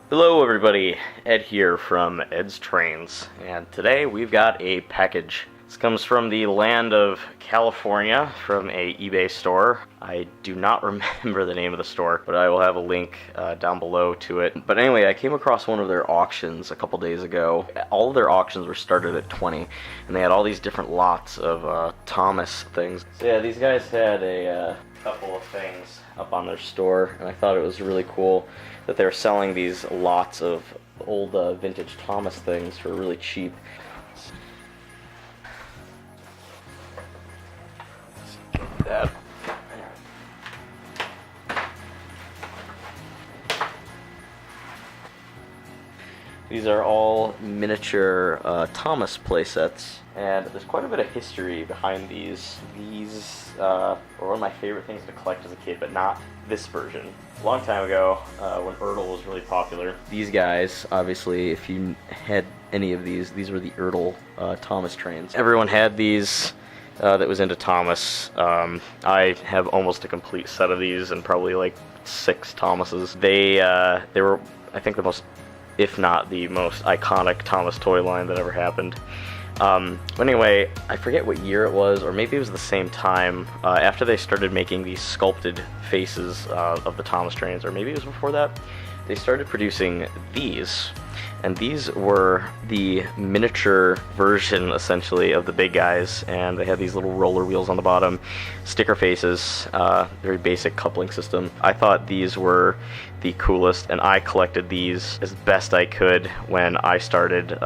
Hello everybody, Ed here from Ed's Trainz, and today we've got a package. This comes from the land of California, from a eBay store. I do not remember the name of the store, but I will have a link down below to it. But anyway, I came across one of their auctions a couple days ago. All of their auctions were started at 20, and they had all these different lots of Thomas things. So yeah, these guys had a couple of things up on their store, and I thought it was really cool that they were selling these lots of old vintage Thomas things for really cheap. That. These are all miniature Thomas playsets, and there's quite a bit of history behind these. These were one of my favorite things to collect as a kid, but not this version. A long time ago, when Ertl was really popular, these guys, obviously, if you had any of these were the Ertl Thomas trains. Everyone had these that was into Thomas. I have almost a complete set of these, and probably like 6 Thomases. They were, I think, the most, if not the most iconic Thomas toy line that ever happened. But anyway, I forget what year it was, or maybe it was the same time, after they started making these sculpted faces of the Thomas trains, or maybe it was before that, they started producing these. And these were the miniature version, essentially, of the big guys, and they had these little roller wheels on the bottom, sticker faces, very basic coupling system. I thought these were the coolest, and I collected these as best I could when I started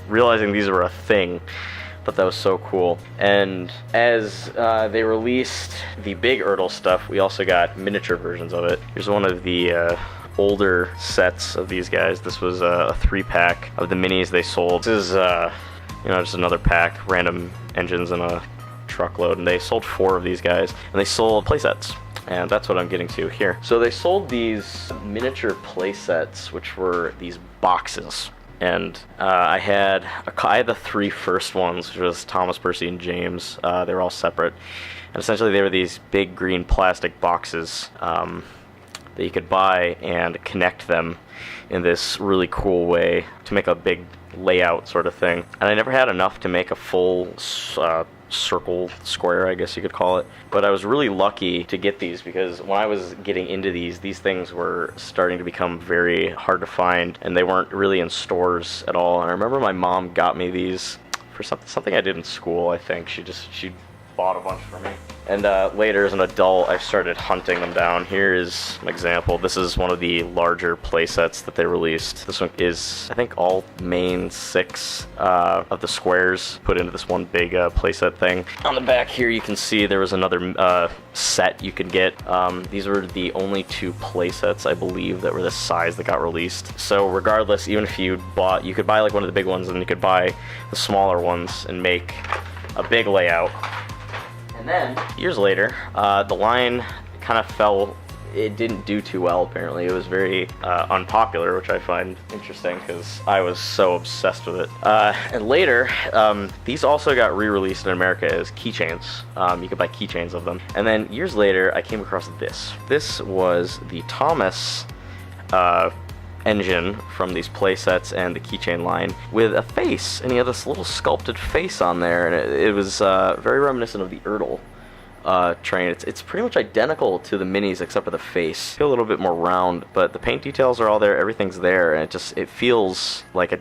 realizing these were a thing. Thought that was so cool. And as they released the big Ertl stuff, we also got miniature versions of it. Here's one of the older sets of these guys. This was a 3-pack of the minis they sold. This is just another pack, random engines in a truckload, and they sold 4 of these guys, and they sold playsets, and that's what I'm getting to here. So they sold these miniature playsets, which were these boxes, and I had the 3 first ones, which was Thomas, Percy, and James. They were all separate, and essentially they were these big green plastic boxes that you could buy and connect them in this really cool way to make a big layout sort of thing. And I never had enough to make a full circle square, I guess you could call it. But I was really lucky to get these, because when I was getting into these things were starting to become very hard to find, and they weren't really in stores at all. And I remember my mom got me these for something I did in school, I think. She bought a bunch for me. And later, as an adult, I started hunting them down. Here is an example. This is one of the larger playsets that they released. This one is, I think, all main 6 of the squares put into this one big playset thing. On the back here, you can see there was another set you could get. These were the only 2 playsets, I believe, that were this size that got released. So regardless, even if you could buy like one of the big ones, and you could buy the smaller ones and make a big layout. And then, years later, the line kind of fell. It didn't do too well, apparently. It was very unpopular, which I find interesting, because I was so obsessed with it. And later, these also got re-released in America as Keychains. You could buy Keychains of them. And then, years later, I came across this. This was the Thomas engine from these playsets and the Keychain line with a face, and he had this little sculpted face on there, and it was very reminiscent of the Ertl train. It's pretty much identical to the minis except for the face. Feel a little bit more round, but the paint details are all there, everything's there, and it feels like I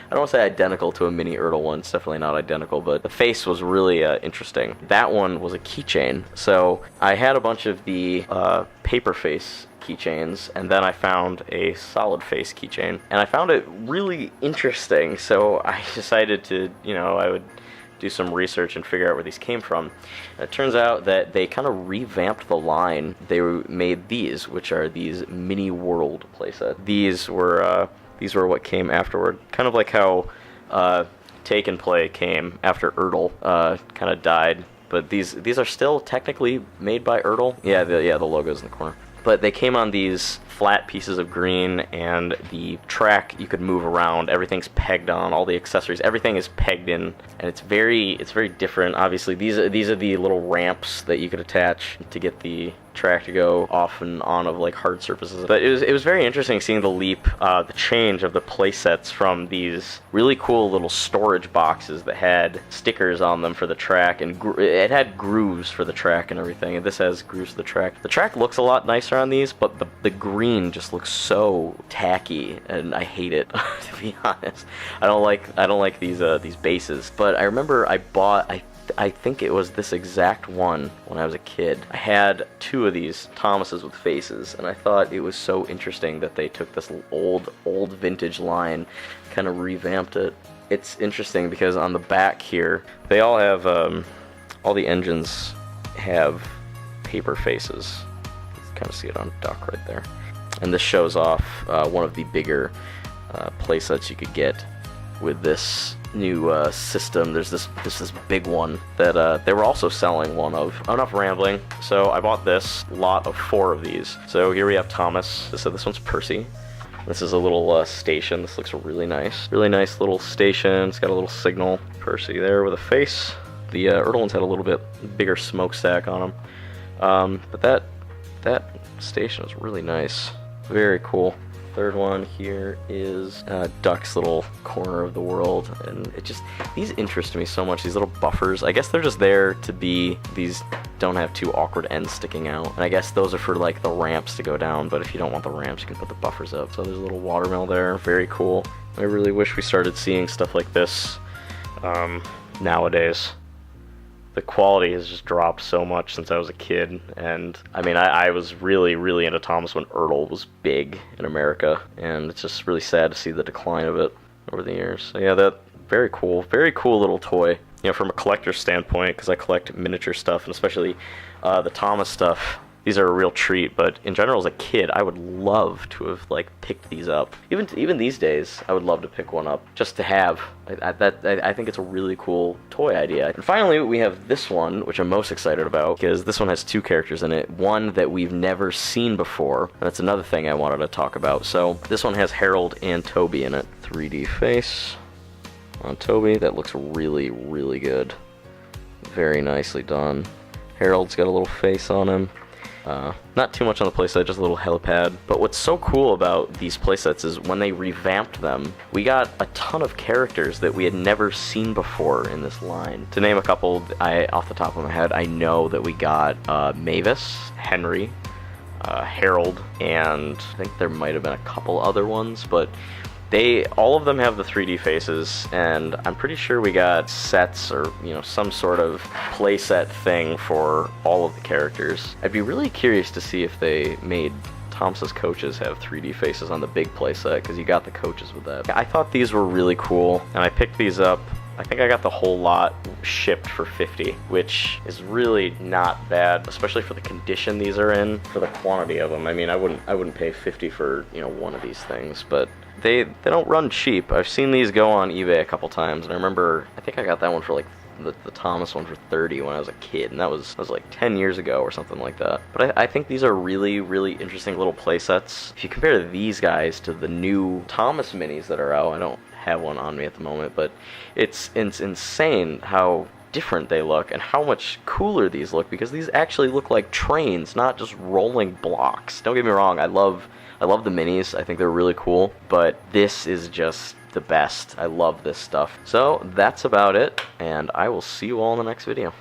don't want to say identical to a mini Ertl one. It's definitely not identical, but the face was really interesting. That one was a keychain, so I had a bunch of the paper face keychains, and then I found a solid face keychain, and I found it really interesting, so I decided to, I would do some research and figure out where these came from. And it turns out that they kind of revamped the line. They made these, which are these mini world playsets. These were what came afterward, kind of like how Take and Play came after Ertl kind of died, but these are still technically made by Ertl. Yeah, the logo's in the corner. But they came on these flat pieces of green, and the track you could move around. Everything's pegged on, all the accessories, everything is pegged in, and it's very different. Obviously, these are the little ramps that you could attach to get the track to go off and on of like hard surfaces. But it was very interesting seeing the leap, the change of the playsets from these really cool little storage boxes that had stickers on them for the track, and it had grooves for the track and everything, and this has grooves for the track. The track looks a lot nicer on these, but the green just looks so tacky, and I hate it. To be honest, I don't like these bases. But I remember I bought, I think it was this exact one when I was a kid. I had 2 of these Thomases with faces, and I thought it was so interesting that they took this old vintage line, kind of revamped it. It's interesting because on the back here, they all have, all the engines have paper faces. You can kind of see it on Duck right there. And this shows off one of the bigger playsets you could get with this new system. There's this big one that they were also selling one of. Enough rambling. So I bought this lot of 4 of these. So here we have Thomas. So this one's Percy. This is a little station. This looks really nice. Really nice little station. It's got a little signal. Percy there with a face. The Erdelins had a little bit bigger smokestack on them. But that station is really nice. Very cool. Third one here is Duck's little corner of the world, and these interest me so much, these little buffers. I guess they're just there to be, these don't have 2 awkward ends sticking out, and I guess those are for like the ramps to go down, but if you don't want the ramps, you can put the buffers up. So there's a little watermill there, very cool. I really wish we started seeing stuff like this nowadays. The quality has just dropped so much since I was a kid, and I mean, I was really into Thomas when Erdl was big in America, and it's just really sad to see the decline of it over the years. So yeah, that very cool little toy. You know, from a collector's standpoint, because I collect miniature stuff, and especially the Thomas stuff. These are a real treat, but in general, as a kid, I would love to have like picked these up. Even these days, I would love to pick one up just to have. I think it's a really cool toy idea. And finally, we have this one, which I'm most excited about, because this one has 2 characters in it. One that we've never seen before, and that's another thing I wanted to talk about. So this one has Harold and Toby in it. 3D face on Toby. That looks really good. Very nicely done. Harold's got a little face on him. Not too much on the playset, just a little helipad. But what's so cool about these playsets is when they revamped them, we got a ton of characters that we had never seen before in this line. To name a couple, off the top of my head, I know that we got Mavis, Henry, Harold, and I think there might have been a couple other ones, but all of them have the 3D faces, and I'm pretty sure we got sets or, you know, some sort of playset thing for all of the characters. I'd be really curious to see if they made Thomas's coaches have 3D faces on the big playset, because you got the coaches with that. I thought these were really cool, and I picked these up. I think I got the whole lot shipped for $50, which is really not bad, especially for the condition these are in, for the quantity of them. I mean, I wouldn't pay $50 for, you know, one of these things, but they don't run cheap. I've seen these go on eBay a couple times, and I remember, I think I got that one for like the Thomas one for $30 when I was a kid, and that was like 10 years ago or something like that. But I think these are really interesting little playsets. If you compare these guys to the new Thomas minis that are out, I don't have one on me at the moment, but it's insane how different they look and how much cooler these look, because these actually look like trains, not just rolling blocks. Don't get me wrong, I love the minis. I think they're really cool, but this is just the best. I love this stuff. So that's about it, and I will see you all in the next video.